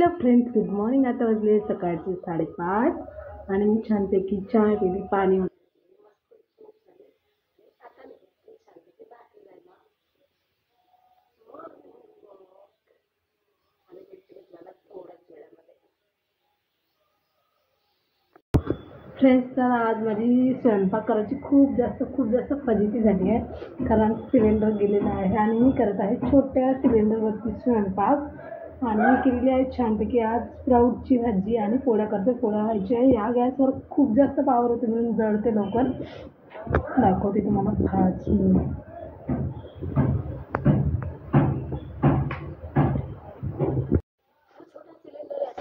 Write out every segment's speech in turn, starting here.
Hello friends, good morning. आता वाजले सकाळचे 5:30 आणि मी छानपैकी चहा पिली, पाणी फ्रेंड्स. तर आज माझी स्वयंपाक करायची खूप जास्त फजिती झाली आहे, कारण सिलेंडर गेलेला आहे आणि मी करत आहे छोट्या सिलेंडरवरती स्वयंपाक. आणि मी केलेली आहे छानपैकी आज स्प्राऊटची भाजी आणि पोळ्या करते. पोळ्या व्हायची आहे. या गॅसवर खूप जास्त पावर होते म्हणून जळते लवकर. दाखवते तुम्हाला भाजी.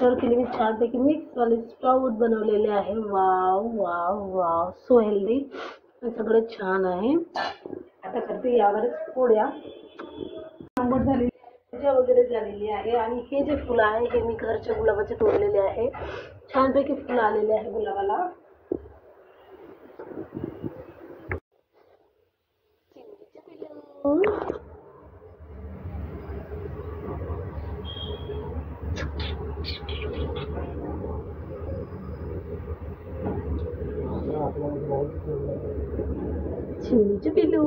तर केली मी छानपैकी मिक्सवाले स्प्राऊट बनवलेले आहे. Wow wow wow, so healthy, सगळं छान आहे. आता करते यावरच पोळ्या. आंबट झालेली भाजी वगैरे झालेली आहे. आणि हे जे फुलं आहे हे मी घरच्या गुलाबाचे तोडलेले आहे. छानपैकी फुलं आलेले आहे गुलाबाला. चिमणीचे पिलू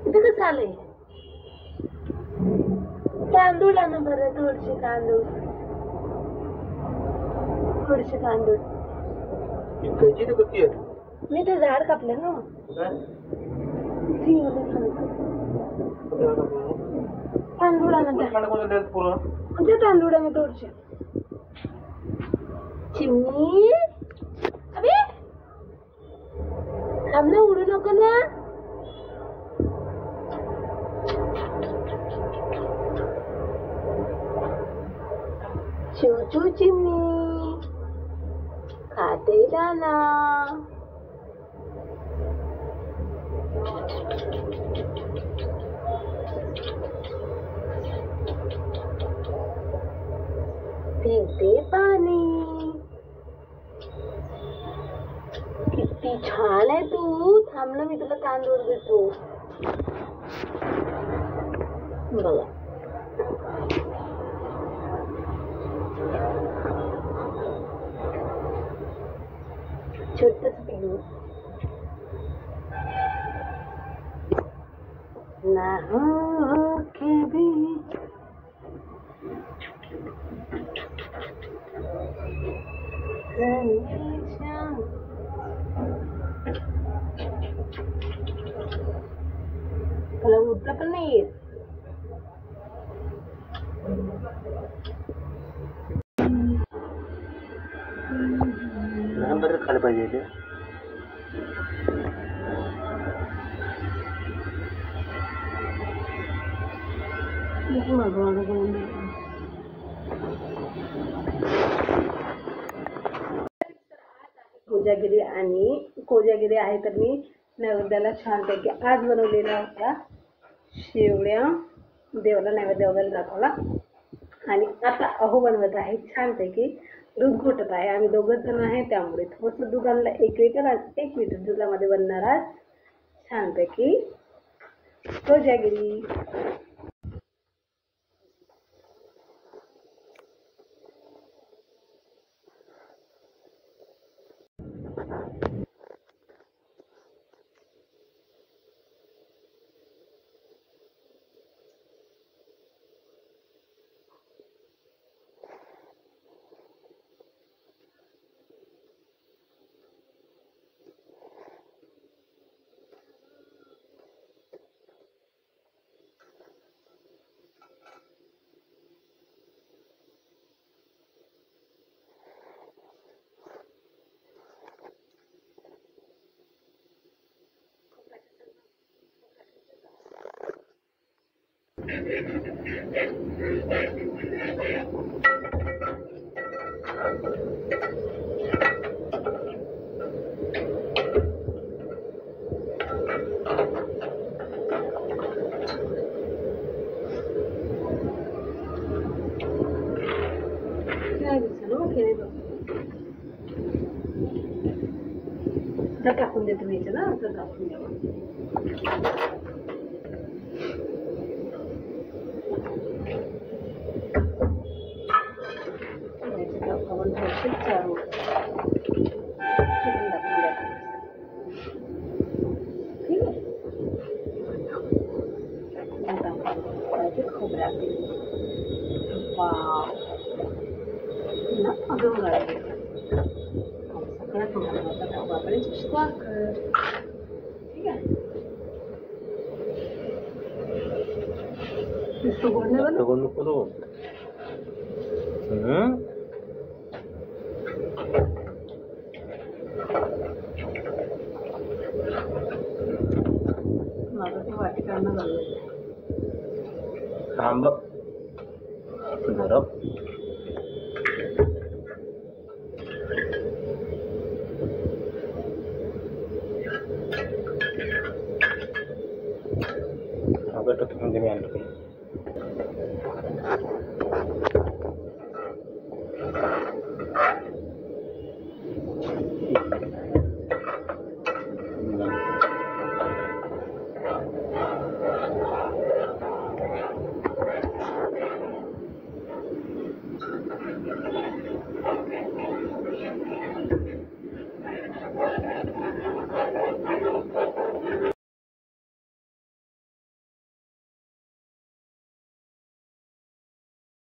इथं कसं आलंय? तांदूळ आणा बरं, थोडेसे तांदूळ. मी ते झाड कापलं ना. तांदूळ आणा, ते तांदूळ आणा थोडेसे. चिमणी अबे थांब ना, उडू नको ना. चूचू चिमणी खाते दाना. पिते पाणी. किती छान आहे तू. थांब ना, मी तुला तांदूळ देतो. बघा, छोटच पिलू ना हो कभी. त्याला उठता पण नाही येत. खाली पाहिजे कोजागिरी आहे. तर मी नैवेद्याला छानपैकी आज बनवलेल्या होत्या शेवड्या, देवाला नैवेद्य वगैरे दाखवला. आणि आता अहो बनवत आहे छानपैकी. दूध घोटत आहे. आम्ही दोघंच जण आहे, त्यामुळे थोडंसं दूध आणलं. 1 लिटर दुधामध्ये बनणार आज छानपैकी कोजागिरी. टाकून देतो मी ना, असं टाकून द्यावं. आपण थोडेसे चारू चिकन टाकून द्या. ठीक आहे. आता आपण खोबरं टाकते. वाव ना अजून घालायचं. सगळ्यात महत्त्वाचा टाकू आपण साखर. ठीक आहे. तगोड नको रो. माझं ते वाटिकांना झालं. थांब गरम.